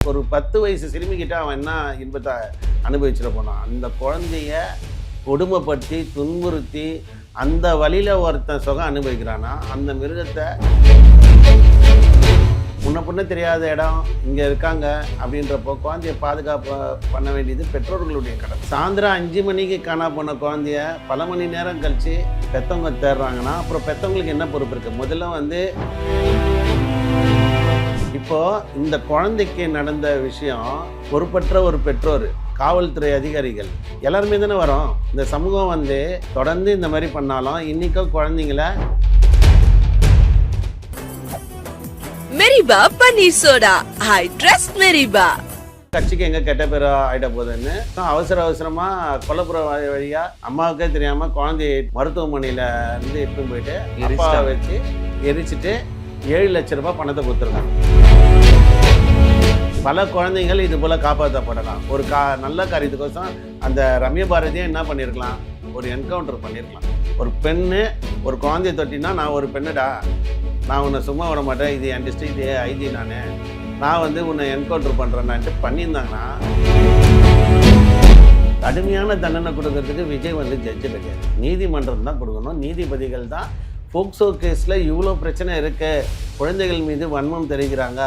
ஒரு 10 வயசு சிறுமிக்கிட்ட அவன் என்ன இன்பத்தை அனுபவிச்சுட்டு போனான். அந்த குழந்தைய கொடுமைப்படுத்தி துன்புறுத்தி அந்த வழியில் ஒருத்தன் சுகம் அனுபவிக்கிறானா, அந்த மிருகத்தை முன்ன பின்ன தெரியாத இடம் இங்கே இருக்காங்க அப்படின்றப்போ குழந்தைய பாதுகாப்பு பண்ண வேண்டியது பெற்றோர்களுடைய கடமை. சாயந்தரம் 5 மணிக்கு காணா போன குழந்தைய பல மணி நேரம் கழித்து பெற்றவங்க தேடுறாங்கன்னா அப்புறம் பெற்றவங்களுக்கு என்ன பொறுப்பு இருக்குது? முதல்ல இப்போது இந்த குழந்தைக்கு நடந்த விஷயம் பொறுப்பற்ற ஒரு பெற்றோர், காவல்துறை அதிகாரிகள் எல்லாருமே தானே வரோம். இந்த சமூகம் தொடர்ந்து இந்த மாதிரி பண்ணாலும் இன்றைக்கும் குழந்தைங்கள மெரிபா பன்னீர் சோடா, ஐ ட்ரஸ்ட் மெரிபா. கட்சிக்கு எங்கே கெட்ட பேர் ஆகிட போகுதுன்னு அவசரமாக கொல்லப்புற வழியாக அம்மாவுக்கே தெரியாமல் குழந்தைய மருத்துவமனையில் இருந்து எடுத்துன்னு போயிட்டு அப்பாவை வச்சு எரிச்சிட்டு 7 லட்ச ரூபாய் பணத்தை கொடுத்துருக்காங்க. பல குழந்தைகள் இது போல் காப்பாற்றப்படலாம். ஒரு நல்ல காரியத்துக்கோசம் அந்த ரம்யா பாரதியை என்ன பண்ணியிருக்கலாம், ஒரு என்கவுண்டர் பண்ணியிருக்கலாம். ஒரு பெண்ணு ஒரு குழந்தைய தொட்டினா, நான் ஒரு பெண்ணுடா, நான் உன்னை சும்மா விட மாட்டேன், இது என் டிஸ்ட்ரிக்ட் ஐஜி, நான் உன்னை என்கவுண்டர் பண்ணுறேன்னான்ட்டு பண்ணியிருந்தாங்கன்னா கடுமையான தண்டனை கொடுக்கறதுக்கு விஜய் ஜட்ஜு கிடையாது, நீதிமன்றம் தான் கொடுக்கணும். நீதிபதிகள் தான் போக்சோ கேஸில் இவ்வளோ பிரச்சனை இருக்குது, குழந்தைகள் மீது வன்மம் தெரிவிக்கிறாங்க,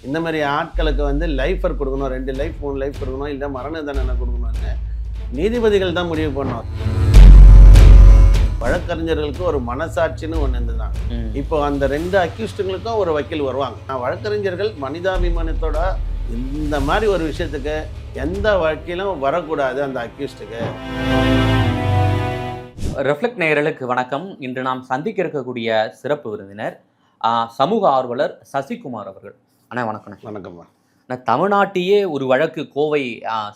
இந்த மாதிரி ஆட்களுக்கு லைஃபர் கொடுக்கணும், 2 லைஃப் 3 லைஃப் கொடுக்கணும், இல்லை மரண தண்டனை கொடுக்கணும்னு நீதிபதிகள் தான் முடிவு பண்ணணும். வழக்கறிஞர்களுக்கு ஒரு மனசாட்சின்னு ஒன்று இருந்துதான். இப்போ அந்த 2 அக்யூஸ்டுங்களுக்கும் ஒரு வக்கீல் வருவாங்க. வழக்கறிஞர்கள் மனிதாபிமானத்தோட இந்த மாதிரி ஒரு விஷயத்துக்கு எந்த வக்கீலும் வரக்கூடாது. அந்த அக்யூஸ்டுக்கு ரெஃப்ளெக்ட் நேயர்களுக்கு வணக்கம். இன்று நாம் சந்திக்க இருக்கக்கூடிய சிறப்பு விருந்தினர் சமூக ஆர்வலர் சசிகுமார் அவர்கள். அண்ணா வணக்கம். வணக்கம்மா. தமிழ்நாட்டையே ஒரு வழக்கு, கோவை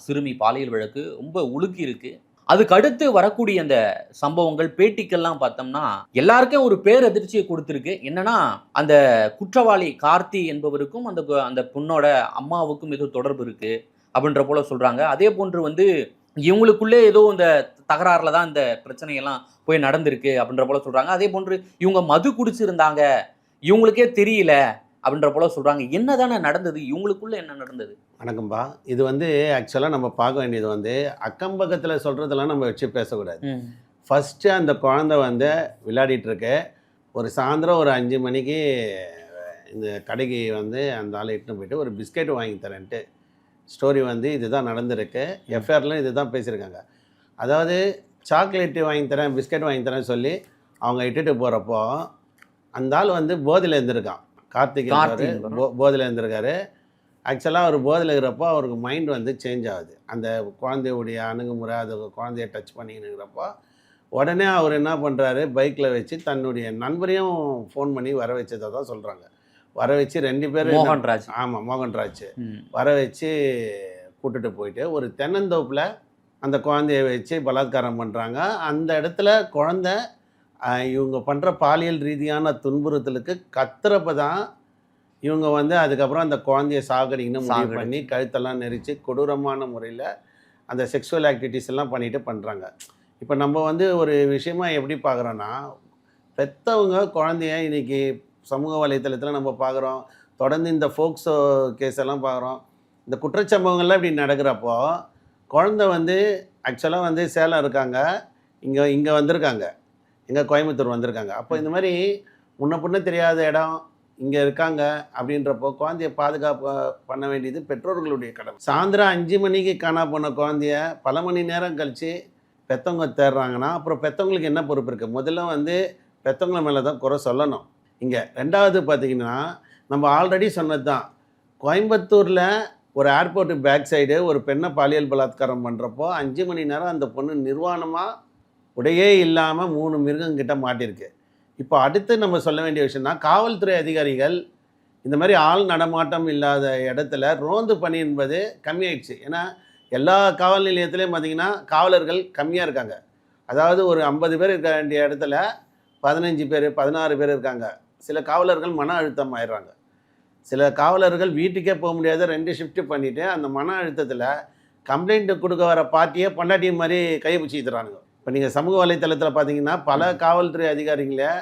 சிறுமி பாலியல் வழக்கு ரொம்ப உலுக்கி இருக்கு. அதுக்கு அடுத்து வரக்கூடிய அந்த சம்பவங்கள், பேட்டிக்கெல்லாம் பார்த்தோம்னா எல்லாருக்கும் ஒரு பேரதிர்ச்சியை கொடுத்துருக்கு. என்னன்னா, அந்த குற்றவாளி கார்த்தி என்பவருக்கும் அந்த பொண்ணோட அம்மாவுக்கும் ஏதோ தொடர்பு இருக்கு அப்படின்ற போல சொல்றாங்க. அதே போன்று இவங்களுக்குள்ளே ஏதோ இந்த தகராறுல தான் இந்த பிரச்சனையெல்லாம் போய் நடந்திருக்கு அப்படின்ற போல சொல்றாங்க. அதே போன்று இவங்க மது குடிச்சிருந்தாங்க, இவங்களுக்கே தெரியல அப்படின்ற போல சொல்றாங்க. என்னதானே நடந்தது, இவங்களுக்குள்ள என்ன நடந்தது? வணக்கம்பா. இது ஆக்சுவலாக நம்ம பார்க்க வேண்டியது அக்கம் பக்கத்தில் சொல்கிறதெல்லாம் நம்ம வச்சு பேசக்கூடாது. ஃபஸ்ட்டு அந்த குழந்தை விளையாடிட்டு இருக்கு. ஒரு சாயந்தரம் ஒரு 5 மணிக்கு இந்த கடைக்கு அந்த ஆளை இட்டுன்னு போயிட்டு ஒரு பிஸ்கெட் வாங்கி தரேன்ட்டு ஸ்டோரி இதுதான் நடந்திருக்கு. எஃப்ஐஆரில் இது தான் பேசியிருக்காங்க. அதாவது சாக்லேட்டு வாங்கி தரேன், பிஸ்கெட் வாங்கி தரேன்னு சொல்லி அவங்க இட்டுட்டு போகிறப்போ அந்த ஆள் போதையில் இருந்திருக்கான். கார்த்திக் போதையில் இருந்திருக்காரு. ஆக்சுவலாக அவர் போதையில் இருக்கிறப்போ அவருக்கு மைண்ட் சேஞ்ச் ஆகுது. அந்த குழந்தையுடைய அணுகுமுறை, அது குழந்தைய டச் பண்ணிக்கிறப்போ உடனே அவர் என்ன பண்ணுறாரு, பைக்கில் வச்சு தன்னுடைய நண்பரையும் ஃபோன் பண்ணி வர வச்சதை தான் சொல்கிறாங்க. வர வச்சு 2 பேர், மோகன்ராஜ், ஆமாம் மோகன்ராஜ், வர வச்சு கூட்டுட்டு போயிட்டு ஒரு தென்னந்தோப்பில் அந்த குழந்தைய வச்சு பலாத்காரம் பண்ணுறாங்க. அந்த இடத்துல குழந்தை இவங்க பண்ணுற பாலியல் ரீதியான துன்புறுத்தலுக்கு கத்துறப்ப தான் இவங்க அதுக்கப்புறம் அந்த குழந்தைய சாகடிக்கணும் முடிவு பண்ணி கழுத்தெல்லாம் நெரிச்சு கொடூரமான முறையில் அந்த செக்ஷுவல் ஆக்டிவிட்டீஸ் எல்லாம் பண்ணிட்டு பண்ணுறாங்க. இப்போ நம்ம ஒரு விஷயமா எப்படி பார்க்குறோன்னா, பெற்றவங்க குழந்தைய இன்றைக்கி சமூக வலைத்தளத்தில் நம்ம பார்க்குறோம். தொடர்ந்து இந்த ஃபோக்ஸோ கேஸ் எல்லாம் பார்க்குறோம். இந்த குற்றச்சம்பவங்கள்லாம் இப்படி நடக்கிறப்போ குழந்தை ஆக்சுவலாக சேலம் இருக்காங்க, இங்கே வந்திருக்காங்க, எங்கே கோயம்புத்தூர் வந்திருக்காங்க. அப்போ இந்த மாதிரி முன்ன பின்ன தெரியாத இடம் இங்கே இருக்காங்க அப்படின்றப்போ குழந்தைய பாதுகாப்பு பண்ண வேண்டியது பெற்றோர்களுடைய கடமை. சாயந்தரம் 5 மணிக்கு காணா போன குழந்தைய பல மணி நேரம் கழித்து பெற்றவங்க தேடுறாங்கன்னா அப்புறம் பெற்றவங்களுக்கு என்ன பொறுப்பு இருக்குது? முதல்ல பெற்றவங்கள மேலே தான் குறை சொல்லணும். இங்கே 2வது பார்த்திங்கன்னா, நம்ம ஆல்ரெடி சொன்னது தான், கோயம்புத்தூரில் ஒரு ஏர்போர்ட்டு பேக் சைடு ஒரு பெண்ணை பாலியல் பலாத்காரம் பண்ணுறப்போ 5 மணி நேரம் அந்த பொண்ணு நிர்வாணமாக உடையே இல்லாமல் 3 மிருகங்கிட்ட மாட்டிருக்கு. இப்போ அடுத்து நம்ம சொல்ல வேண்டிய விஷயம்னா, காவல்துறை அதிகாரிகள் இந்த மாதிரி ஆள் நடமாட்டம் இல்லாத இடத்துல ரோந்து பணி என்பது கம்மியாயிடுச்சு. ஏன்னா எல்லா காவல் நிலையத்துலேயும் பார்த்திங்கன்னா காவலர்கள் கம்மியாக இருக்காங்க. அதாவது ஒரு 50 பேர் இருக்க வேண்டிய இடத்துல 15 பேர் 16 பேர் இருக்காங்க. சில காவலர்கள் மன அழுத்தம் ஆயிடுறாங்க. சில காவலர்கள் வீட்டுக்கே போக முடியாத 2 ஷிஃப்ட்டு பண்ணிவிட்டு அந்த மன அழுத்தத்தில் கம்ப்ளைண்ட்டு கொடுக்க வர பார்ட்டியை பொண்டாட்டி மாதிரி கையை பிடிச்சிக்கிறானுங்க. இப்போ நீங்கள் சமூக வலைத்தளத்தில் பார்த்தீங்கன்னா பல காவல்துறை அதிகாரிகளே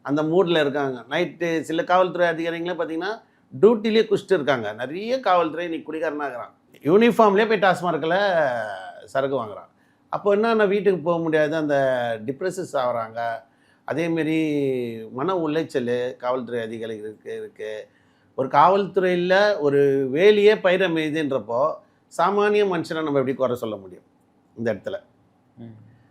அந்த மூடில் இருக்காங்க. நைட்டு சில காவல்துறை அதிகாரிகளே பார்த்தீங்கன்னா டியூட்டிலே குடிச்சிட்டு இருக்காங்க. நிறைய காவல்துறை இன்னைக்கு குடிகாரனாகிறான். யூனிஃபார்ம்லேயே போய் டாஸ்மார்க்கில் சரக்கு வாங்குறான். அப்போ என்னன்னா வீட்டுக்கு போக முடியாது, அந்த டிப்ரெஷன்ஸ் ஆகுறாங்க. அதேமாரி மன உளைச்சல் காவல்துறை அதிகாரிகளுக்கு இருக்குது. ஒரு காவல்துறையில் ஒரு வேலியே பயிர மேய்துன்றப்போ சாமானிய மனுஷனை நம்ம எப்படி குறை சொல்ல முடியும் இந்த இடத்துல?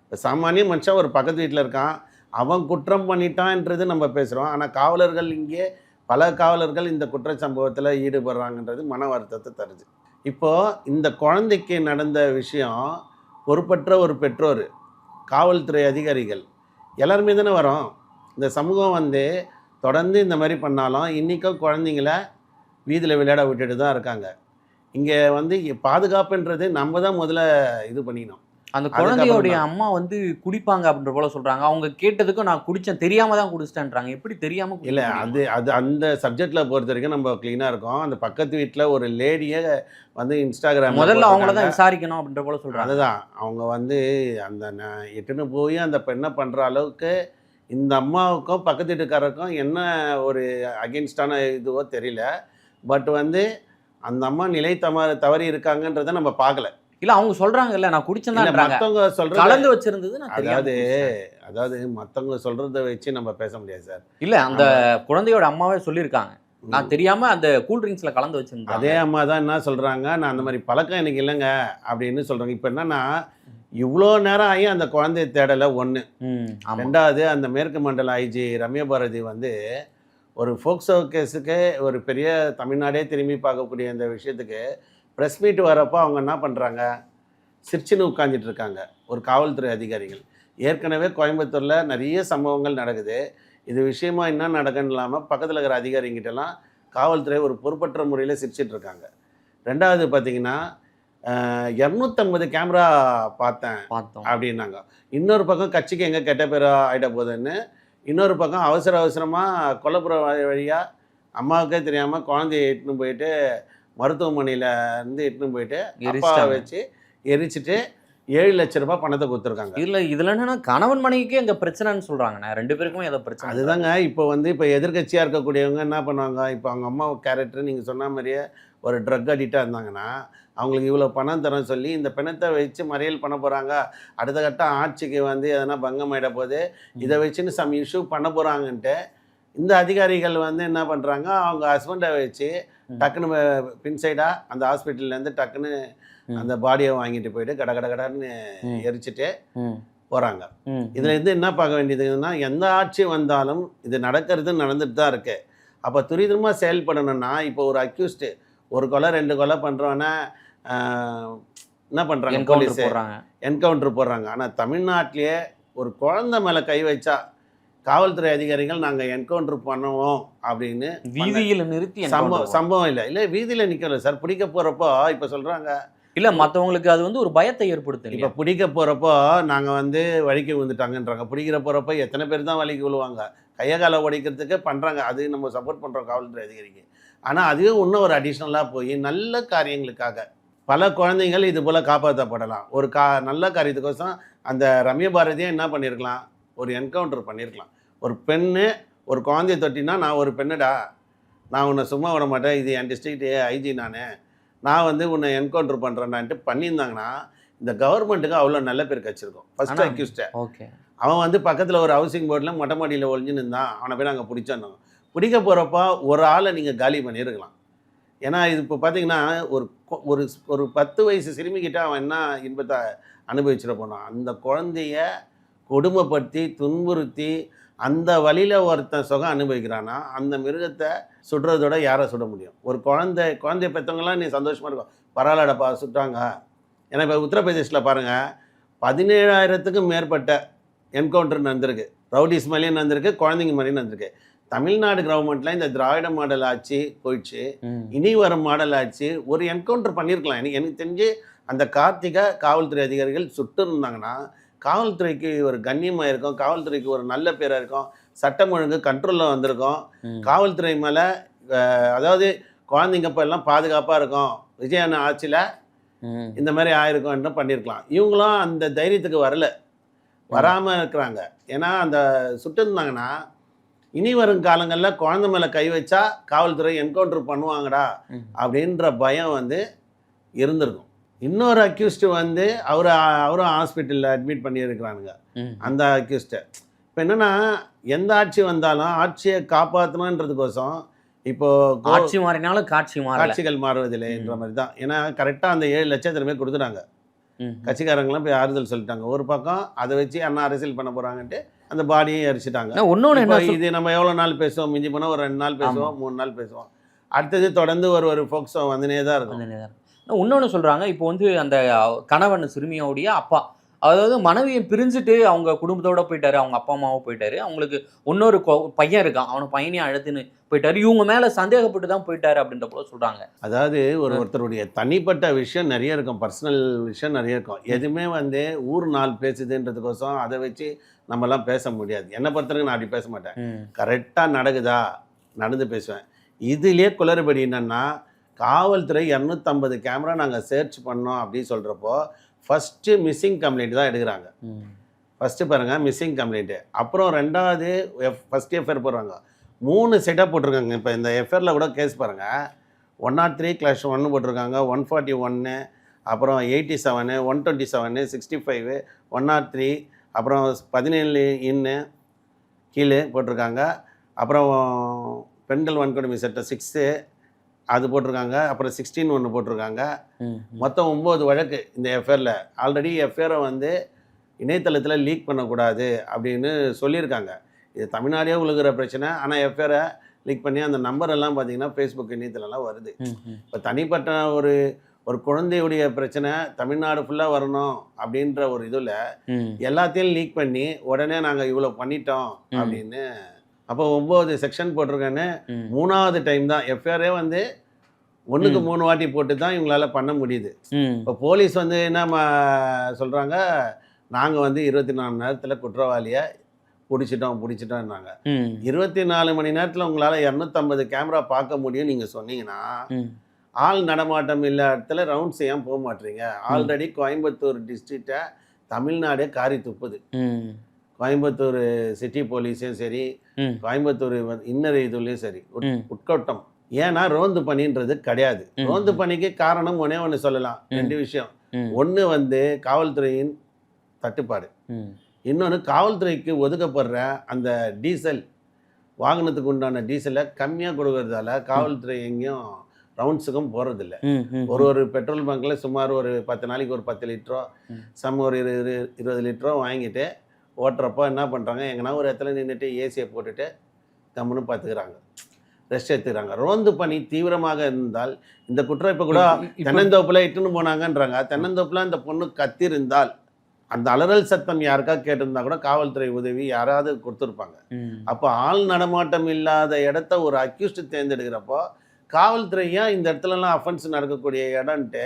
இப்போ சாமானிய மனுஷன் ஒரு பக்கத்து வீட்டில் இருக்கான், அவன் குற்றம் பண்ணிட்டான்ன்றது நம்ம பேசுகிறோம். ஆனால் காவலர்கள் இங்கே பல காவலர்கள் இந்த குற்ற சம்பவத்தில் ஈடுபடுறாங்கன்றது மன வருத்தத்தை தருது. இப்போது இந்த குழந்தைக்கு நடந்த விஷயம் பொறுப்பற்ற ஒரு பெற்றோர், காவல்துறை அதிகாரிகள் எல்லாருமே தானே வரோம். இந்த சமூகம் வந்து தொடர்ந்து இந்த மாதிரி பண்ணாலும் இன்றைக்கும் குழந்தைங்கள வீதியில் விளையாட விட்டுட்டு தான் இருக்காங்க. இங்கே வந்து பாதுகாப்புன்றது நம்ம தான் முதல்ல இது பண்ணிக்கணும். அந்த குழந்தையோடைய அம்மா வந்து குடிப்பாங்க அப்படின்ற போல சொல்றாங்க. அவங்க கேட்டதுக்கும் நான் குடிச்சேன், தெரியாம தான் குடிச்சிட்டேன்றாங்க. எப்படி தெரியாம இல்லை, அது அந்த சப்ஜெக்டில் பொறுத்த வரைக்கும் நம்ம க்ளீனாக இருக்கோம். அந்த பக்கத்து வீட்டில் ஒரு லேடியை வந்து இன்ஸ்டாகிராம் முதல்ல அவங்கள தான் விசாரிக்கணும் அப்படின்ற போல சொல்றாங்க. அதுதான் அவங்க வந்து அந்த எட்டுன்னு போய் அந்த பெண்ணை பண்ணுற அளவுக்கு இந்த அம்மாவுக்கும் பக்கத்து வீட்டுக்காரருக்கும் என்ன ஒரு அகெயின்ஸ்டான இதுவோ தெரியல. பட் வந்து அந்த அம்மா நிலை தவறி இருக்காங்கன்றதை நம்ம பார்க்கல. இல்ல அவங்க சொல்றாங்கல்ல நான் குடிச்சேன்றாங்க. மற்றவங்க சொல்றது கலந்து வச்சிருந்தது நான் அதாவது மற்றவங்க சொல்றதை வச்சு நம்ம பேச முடியாது சார். இல்ல அந்த குழந்தையோட அம்மாவே சொல்லியிருக்காங்க, நான் தெரியாம அந்த கூல் ட்ரிங்க்ஸ்ல கலந்து வச்சிருந்தேன். அதே அம்மா தான் என்ன சொல்றாங்க, நான் அந்த மாதிரி பழக்கம் எனக்கு இல்லைங்க அப்படின்னு சொல்றாங்க. இப்போ என்னன்னா இவ்வளோ நேரம் ஆகி அந்த குழந்தைய தேடலை ஒன்று. ரெண்டாவது அந்த மேற்கு மண்டல ஐஜி ரம்யா பாரதி வந்து ஒரு ஃபோக்சோ கேஸுக்கு ஒரு பெரிய தமிழ்நாடே திரும்பி பார்க்கக்கூடிய இந்த விஷயத்துக்கு ப்ரெஸ் மீட் வரப்போ அவங்க என்ன பண்ணுறாங்க, சிரிச்சுன்னு உட்காந்துட்டு இருக்காங்க ஒரு காவல்துறை அதிகாரிகள். ஏற்கனவே கோயம்புத்தூரில் நிறைய சம்பவங்கள் நடக்குது. இது விஷயமா என்ன நடக்குன்னு இல்லாமல் பக்கத்தில் இருக்கிற அதிகாரிங்கிட்டலாம் காவல்துறை ஒரு பொறுப்பற்ற முறையில் சிரிச்சிட்டு இருக்காங்க. ரெண்டாவது பார்த்தீங்கன்னா 250 கேமரா பார்த்தோம் அப்படின்னாங்க. இன்னொரு பக்கம் கட்சிக்கு எங்கே கெட்ட பேரா ஆகிட போகுதுன்னு, இன்னொரு பக்கம் அவசரமாக கொல்லப்புற வழியாக அம்மாவுக்கே தெரியாமல் குழந்தைய இட்டுன்னு போயிட்டு மருத்துவமனையில் இருந்து இட்டுன்னு போயிட்டு அப்பாவை வச்சு எரிச்சிட்டு 7 லட்ச ரூபாய் பணத்தை கொடுத்துருக்காங்க. இதில் என்னன்னா கணவன் மனைவிக்கே எங்கள் பிரச்சனைன்னு சொல்கிறாங்கண்ணா, 2 பேருக்குமே ஏதோ பிரச்சனை. அதுதாங்க இப்போ எதிர்கட்சியாக இருக்கக்கூடியவங்க என்ன பண்ணுவாங்க, இப்போ அவங்க அம்மா கேரக்டர் நீங்கள் சொன்ன மாதிரியே ஒரு ட்ரக் அடிக்டாக இருந்தாங்கன்னா அவங்களுக்கு இவ்வளோ பணம் தரேன்னு சொல்லி இந்த பணத்தை வச்சு மறியல் பண்ண போகிறாங்க. அடுத்த கட்டம் ஆட்சிக்கு வந்து எதனா பங்கம் ஆகிட போது இதை வச்சுன்னு சம் இஷ்யூ பண்ண போகிறாங்கன்ட்டு இந்த அதிகாரிகள் வந்து என்ன பண்ணுறாங்க, அவங்க ஹஸ்பண்டை வச்சு டக்குன்னு பின் சைடாக அந்த ஹாஸ்பிட்டல்லேருந்து டக்குன்னு அந்த பாடியை வாங்கிட்டு போயிட்டு கடன்னு எரிச்சிட்டு போகிறாங்க. இதில் இருந்து என்ன பார்க்க வேண்டியதுன்னா, எந்த ஆட்சி வந்தாலும் இது நடந்துட்டு தான் இருக்கு. அப்போ துரிதமாக செயல்படணும்னா இப்போ ஒரு அக்யூஸ்டு ஒரு கொலை 2 கொலை பண்ணுறோன்னா என்ன பண்ணுறாங்க, போலீஸ் என்கவுண்டர் போடுறாங்க. ஆனால் தமிழ்நாட்டிலேயே ஒரு குழந்தை மேலே கை வச்சா காவல்துறை அதிகாரிகள் நாங்கள் என்கவுண்டர் பண்ணுவோம் அப்படின்னு வீதியில் நிறுத்தி சம்பவம் இல்லை வீதியில் நிற்கல சார். பிடிக்க போகிறப்போ இப்போ சொல்கிறாங்க இல்லை, மற்றவங்களுக்கு அது வந்து ஒரு பயத்தை ஏற்படுத்து. இப்போ பிடிக்க போகிறப்போ நாங்கள் வந்து வலிக்கு விழுந்துட்டாங்கன்றாங்க. பிடிக்கிற போகிறப்போ எத்தனை பேர் தான் வலிக்கு விழுவாங்க, கையை காலை உடைக்கிறதுக்கு பண்ணுறாங்க. அது நம்ம சப்போர்ட் பண்ணுறோம் காவல்துறை அதிகாரிக்கு. ஆனால் அதுவே இன்னும் ஒரு அடிஷ்னலாக போய் நல்ல காரியங்களுக்காக பல குழந்தைகள் இது போல் காப்பாற்றப்படலாம். ஒரு நல்ல காரியத்துக்கோசம் அந்த ரம்யா பாரதியை என்ன பண்ணியிருக்கலாம், ஒரு என்கவுண்டர் பண்ணியிருக்கலாம். ஒரு பெண்ணு ஒரு குழந்தைய தொட்டினா, நான் ஒரு பெண்ணுடா, நான் உன்னை சும்மா விட மாட்டேன், இது என் டிஸ்ட்ரிக்ட் ஐஜி நான் வந்து உன்னை என்கவுண்டர் பண்ணுறேன்னான்ட்டு பண்ணியிருந்தாங்கன்னா இந்த கவர்மெண்ட்டுக்கு அவ்வளோ நல்ல பேர் கிடச்சிருக்கும். ஃபஸ்ட்டு அக்யூஸ்டை அவன் வந்து பக்கத்தில் ஒரு ஹவுசிங் போர்டில் மொட்டை மாடியில் ஒழிஞ்சுன்னு இருந்தான், அவனை போய் நாங்கள் பிடிச்சோம். பிடிக்க போகிறப்போ ஒரு ஆளை நீங்கள் காலி பண்ணியிருக்கலாம். ஏன்னா இது இப்போ பார்த்தீங்கன்னா ஒரு 10 வயசு சிறுமிக்கிட்ட அவன் என்ன இன்பத்தை அனுபவிச்சுட போனான். அந்த குழந்தைய கொடுமைப்படுத்தி துன்புறுத்தி அந்த வழியில் ஒருத்தன் சுகம் அனுபவிக்கிறான்னா அந்த மிருகத்தை சுடுறதோட யாரை சுட முடியும்? ஒரு குழந்தைய பெற்றவங்களாம் நீ சந்தோஷமாக இருக்கும், பரவாயில்லடப்பா சுட்டாங்க. ஏன்னா இப்போ உத்தரப்பிரதேசில் பாருங்கள் 17,000க்கும் மேற்பட்ட என்கவுண்டர் நடந்திருக்கு. ரவுடிஸ் மேலேயும் நடந்திருக்கு, குழந்தைங்க மேலேயும் நடந்திருக்கு. தமிழ்நாடு கவர்மெண்ட்டில் இந்த திராவிட மாடல் ஆட்சி போயிடுச்சு, இனி வர மாடல் ஆட்சி ஒரு என்கவுண்டர் பண்ணியிருக்கலாம். எனக்கு தெரிஞ்சு அந்த கார்த்திகை காவல்துறை அதிகாரிகள் சுட்டு இருந்தாங்கன்னா காவல்துறைக்கு ஒரு கண்ணியமாக இருக்கும், காவல்துறைக்கு ஒரு நல்ல பேராக இருக்கும், சட்டம் ஒழுங்கு கண்ட்ரோலில் வந்திருக்கும். காவல்துறை மேலே அதாவது குழந்தைங்க இப்போ எல்லாம் பாதுகாப்பாக இருக்கும், விஜயண்ண ஆட்சியில் இந்த மாதிரி ஆயிருக்கும்னு பண்ணியிருக்கலாம். இவங்களும் அந்த தைரியத்துக்கு வராமல் இருக்கிறாங்க. ஏன்னா அந்த சுட்டு இருந்தாங்கன்னா இனி வரும் காலங்களில் குழந்தை மேலே கை வச்சா காவல்துறை என்கவுண்டர் பண்ணுவாங்கடா அப்படின்ற பயம் வந்து இருந்திருக்கும். இன்னொரு அக்யூஸ்டு வந்து அவரும் ஹாஸ்பிட்டலில் அட்மிட் பண்ணியிருக்கிறானுங்க அந்த அக்யூஸ்டை. இப்போ என்னென்னா எந்த ஆட்சி வந்தாலும் ஆட்சியை காப்பாற்றணுன்றதுக்கோசம் இப்போ ஆட்சி மாறினாலும் காட்சிகள் மாறுவதில்லைன்ற மாதிரி தான். ஏன்னா கரெக்டாக அந்த 7 லட்சம் கொடுத்துட்டாங்க. கட்சிக்காரங்களாம் போய் ஆறுதல் சொல்லிட்டாங்க. ஒரு பக்கம் அதை வச்சு அண்ணா அரசியல் பண்ண போகிறாங்கன்ட்டு அந்த பாடியை எரிச்சிட்டாங்க. இது நம்ம எவ்வளோ நாள் பேசுவோம்? மிஞ்சி போனால் ஒரு 2 நாள் பேசுவோம், 3 நாள் பேசுவோம். அடுத்தது தொடர்ந்து ஒரு ஃபோக்ஸோ வந்துனே தான் இருக்கும். இன்னொன்று சொல்கிறாங்க, இப்போ வந்து அந்த கணவன் சிறுமியோடைய அப்பா, அதாவது மனைவியை பிரிஞ்சுட்டு அவங்க குடும்பத்தோட போயிட்டாரு, அவங்க அப்பா அம்மாவும் போயிட்டாரு, அவங்களுக்கு இன்னொரு பையன் இருக்கான், அவனை பையனையும் அழுத்துன்னு போயிட்டாரு, இவங்க மேலே சந்தேகப்பட்டு தான் போயிட்டாரு அப்படின்ற போல சொல்கிறாங்க. அதாவது ஒருத்தருடைய தனிப்பட்ட விஷயம் நிறைய இருக்கும், பர்சனல் விஷயம் நிறைய இருக்கும். எதுவுமே வந்து ஊர் நாள் பேசுதுன்றதுக்கோசம் அதை வச்சு நம்மலாம் பேச முடியாது. என்னை பொறுத்தவரைக்கும் நான் அப்படி பேச மாட்டேன். கரெக்டாக நடந்து பேசுவேன். இதுலேயே குளறுபடி என்னென்னா, காவல்துறை 250 கேமரா நாங்கள் சர்ச் பண்ணோம் அப்படின்னு சொல்கிறப்போ ஃபஸ்ட்டு மிஸ்ஸிங் கம்ப்ளைண்ட் தான் எடுக்கிறாங்க. ஃபஸ்ட்டு பாருங்கள் மிஸ்ஸிங் கம்ப்ளைண்ட்டு, அப்புறம் 2வது ஃபஸ்ட் எஃப்ஐஆர் போடுறாங்க. 3 செட்டப் போட்டிருக்காங்க. இப்போ இந்த எஃப்ஐஆரில் கூட கேஸ் பாருங்கள், 103/1 போட்டிருக்காங்க, 141, அப்புறம் 87, 127, 65, 103, அப்புறம் 17 இன்னு கீழே போட்டிருக்காங்க. அப்புறம் பெண்கள் வன்கொடுமை சட்டம் 6 அது போட்டிருக்காங்க. அப்புறம் 16 ஒன்று போட்டிருக்காங்க. மொத்தம் 9 வழக்கு இந்த எஃப்ஐஆரில். ஆல்ரெடி எஃப்ஐஆரை வந்து இணையதளத்தில் லீக் பண்ணக்கூடாது அப்படின்னு சொல்லியிருக்காங்க. இது தமிழ்நாடே உழுகிற பிரச்சனை. ஆனால் எஃப்ஐஆரை லீக் பண்ணி அந்த நம்பர் எல்லாம் பார்த்தீங்கன்னா ஃபேஸ்புக் இணையத்திலலாம் வருது. இப்போ தனிப்பட்ட ஒரு குழந்தையுடைய பிரச்சனை தமிழ்நாடு ஃபுல்லாக வரணும் அப்படின்ற ஒரு இதில் எல்லாத்தையும் லீக் பண்ணி உடனே நாங்கள் இவ்வளோ பண்ணிட்டோம் அப்படின்னு. அப்போ 9 செக்ஷன் போட்டிருக்கேன்னு 3வது டைம் தான் எஃப்ஐஆரே வந்து 1க்கு 3 வாட்டி போட்டு தான் இவங்களால பண்ண முடியுது. இப்போ போலீஸ் வந்து என்ன சொல்கிறாங்க, நாங்கள் வந்து 24 மணி நேரத்தில் குற்றவாளியை பிடிச்சிட்டோம்னாங்க. 24 மணி நேரத்தில் உங்களால் 250 கேமரா பார்க்க முடியும் நீங்கள் சொன்னீங்கன்னா, ஆள் நடமாட்டம் இல்லாத இடத்துல ரவுண்ட்ஸ் ஏன் போக மாட்டீங்க? ஆல்ரெடி கோயம்புத்தூர் டிஸ்ட்ரிக்டை தமிழ்நாடே காரி துப்புது. கோயம்புத்தூர் சிட்டி போலீஸையும் சரி, கோயம்புத்தூர் இன்னர் இதுலேயும் சரி, உட்கட்டம். ஏன்னா ரோந்து பணின்றது கிடையாது. ரோந்து பணிக்கு காரணம் ஒன்று சொல்லலாம், 2 விஷயம். ஒன்று வந்து காவல்துறையின் தட்டுப்பாடு, இன்னொன்று காவல்துறைக்கு ஒதுக்கப்படுற அந்த டீசல், வாகனத்துக்கு உண்டான டீசலை கம்மியாக கொடுக்கறதால காவல்துறை எங்கேயும் ரவுண்ட்ஸுக்கும் போகிறதில்ல. ஒரு பெட்ரோல் பங்கில் சுமார் ஒரு 10 நாளைக்கு ஒரு 10 லிட்டரோ ஒரு 20 லிட்டரோ வாங்கிட்டு ஓட்டுறப்போ என்ன பண்ணுறாங்க, எங்கன்னா ஒரு இடத்துல நின்றுட்டு ஏசியை போட்டுட்டு கம்முன்னு பார்த்துக்கிறாங்க, ரெஸ்ட் எடுத்துக்கிறாங்க. ரோந்து பணி தீவிரமாக இருந்தால் இந்த குற்றம் இப்போ கூட தென்னந்தோப்பில் இட்டுன்னு போனாங்கன்றாங்க. தென்னந்தோப்பில் அந்த பொண்ணு கத்திருந்தால் அந்த அலறல் சத்தம் யாருக்கா கேட்டிருந்தா கூட காவல்துறை உதவி யாராவது கொடுத்துருப்பாங்க. அப்போ ஆள் நடமாட்டம் இல்லாத இடத்த ஒரு அக்யூஸ்டு தேர்ந்தெடுக்கிறப்போ காவல்துறையாக இந்த இடத்துலலாம் அஃபென்ஸ் நடக்கக்கூடிய இடம்ன்ட்டு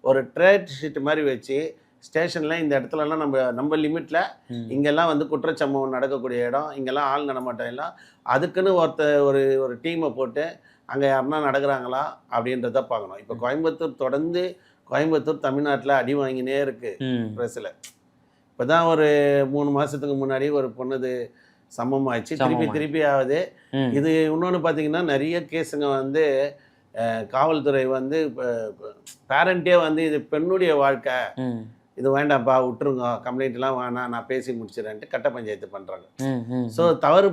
ஒரு ட்ரேட் ஷீட் மாதிரி வச்சு ஸ்டேஷனில் இந்த இடத்துலலாம் நம்ம லிமிட்டில் இங்கெல்லாம் வந்து குற்றச்சம்பவம் நடக்கக்கூடிய இடம், இங்கெல்லாம் ஆள் நடமாட்டம் எல்லாம் அதுக்குன்னு ஒரு டீமை போட்டு அங்கே யாருன்னா நடக்கிறாங்களா அப்படின்றத பார்க்கணும். இப்போ கோயம்புத்தூர் தமிழ்நாட்டில் அடி வாங்கினே இருக்குது ப்ரெஸ்ஸில். இப்போ தான் ஒரு 3 மாதத்துக்கு முன்னாடி ஒரு பொண்ணுது சம்பவம் ஆயிடுச்சு, திருப்பி ஆகுது. இது இன்னொன்று பார்த்தீங்கன்னா நிறைய கேஸுங்க வந்து காவல்துறை வந்து பேரண்ட்டே வந்து இது பெண்ணுடைய வாழ்க்கை, இது வேண்டாம்ப்பா விட்டுருங்க, கம்ப்ளைண்ட்லாம் வேணாம், நான் பேசி முடிச்சிடறேன்ட்டு கட்ட பஞ்சாயத்து பண்ணுறாங்க. ஸோ தவறு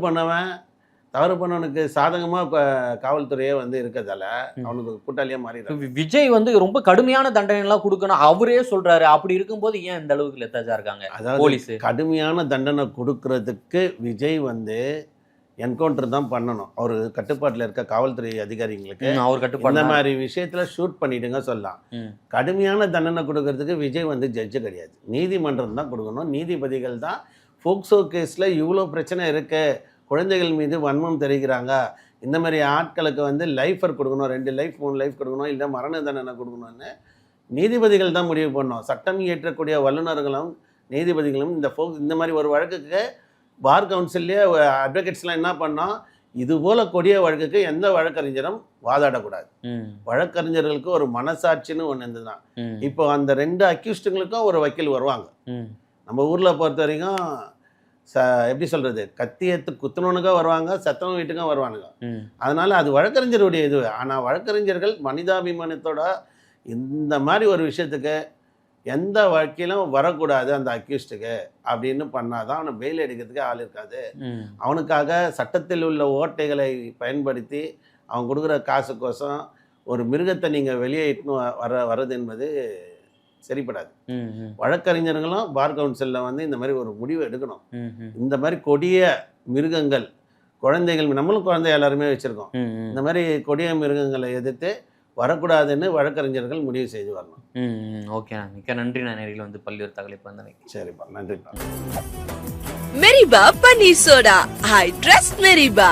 பண்ணவனுக்கு சாதகமாக இப்போ காவல்துறையே வந்து இருக்கிறதால அவனுக்கு கூட்டாளியாக மாறிடுறாங்க. விஜய் வந்து ரொம்ப கடுமையான தண்டனைலாம் கொடுக்கணும் அவரே சொல்கிறாரு. அப்படி இருக்கும்போது ஏன் இந்த அளவுக்கு லெத்தாஜா இருக்காங்க? அதாவது போலீஸ் கடுமையான தண்டனை கொடுக்கறதுக்கு விஜய் வந்து என்கவுண்டர் தான் பண்ணணும். அவர் கட்டுப்பாட்டில் இருக்க காவல்துறை அதிகாரிகளுக்கு இந்த மாதிரி விஷயத்தில் ஷூட் பண்ணிவிடுங்க சொல்லலாம். கடுமையான தண்டனை கொடுக்கறதுக்கு விஜய் வந்து ஜட்ஜு கிடையாது, நீதிமன்றம் தான் கொடுக்கணும். நீதிபதிகள் தான் ஃபோக்சோ கேஸில் இவ்வளோ பிரச்சனை இருக்குது, குழந்தைகள் மீது வன்மம் தெரிவிக்கிறாங்க, இந்த மாதிரி ஆட்களுக்கு வந்து லைஃபர் கொடுக்கணும், 2 லைஃப் 3 லைஃப் கொடுக்கணும், இல்லை மரண தண்டனை கொடுக்கணும்னு நீதிபதிகள் தான் முடிவு பண்ணணும். சட்டம் இயற்றக்கூடிய வல்லுநர்களும் நீதிபதிகளும் இந்த மாதிரி ஒரு வழக்குக்கு பார் கவுன்சில்லே அட்வொகேட்ஸ்லாம் என்ன பண்ணோம், இதுபோல் கொடிய வழக்குக்கு எந்த வழக்கறிஞரும் வாதாடக்கூடாது. வழக்கறிஞர்களுக்கு ஒரு மனசாட்சின்னு ஒன்று இருந்துதான். இப்போ அந்த 2 அக்யூஸ்டுங்களுக்கும் ஒரு வக்கீல் வருவாங்க. நம்ம ஊரில் பொறுத்த வரைக்கும் எப்படி சொல்கிறது, கத்தி எடுத்து குத்துனவனுக்கா வருவாங்க, செத்தவன் வீட்டுக்கும் வருவானுங்க. ம். அதனால் அது வழக்கறிஞருடைய இது. ஆனால் வழக்கறிஞர்கள் மனிதாபிமானத்தோட இந்த மாதிரி ஒரு விஷயத்துக்கு எந்த வழக்கிலும் வரக்கூடாது அந்த அக்யூஸ்டுக்கு அப்படின்னு பண்ணாதான் அவனை பெயில் எடுக்கிறதுக்கு ஆள் இருக்காது. அவனுக்காக சட்டத்தில் உள்ள ஓட்டைகளை பயன்படுத்தி அவன் கொடுக்குற காசுக்கோசம் ஒரு மிருகத்தை நீங்கள் வெளியே இட்டுன்னு வர்றது என்பது சரிப்படாது. வழக்கறிஞர்களும் பார் கவுன்சிலில் வந்து இந்த மாதிரி ஒரு முடிவு எடுக்கணும். இந்த மாதிரி கொடிய மிருகங்கள், குழந்தைகள், நம்மளும் குழந்தை எல்லாருமே வச்சுருக்கோம், இந்த மாதிரி கொடிய மிருகங்களை எதிர்த்து வரக்கூடாதுன்னு வழக்கறிஞர்கள் முடிவு செய்து வரணும். ஓகே, மிக்க நன்றி. நான் நேரில் வந்து பல்வேறு தகவலை பகிர்ந்தமைக்கு. சரிப்பா, நன்றிப்பா. மெரிபா பன்னீர் சோடா, I trust மெரிபா.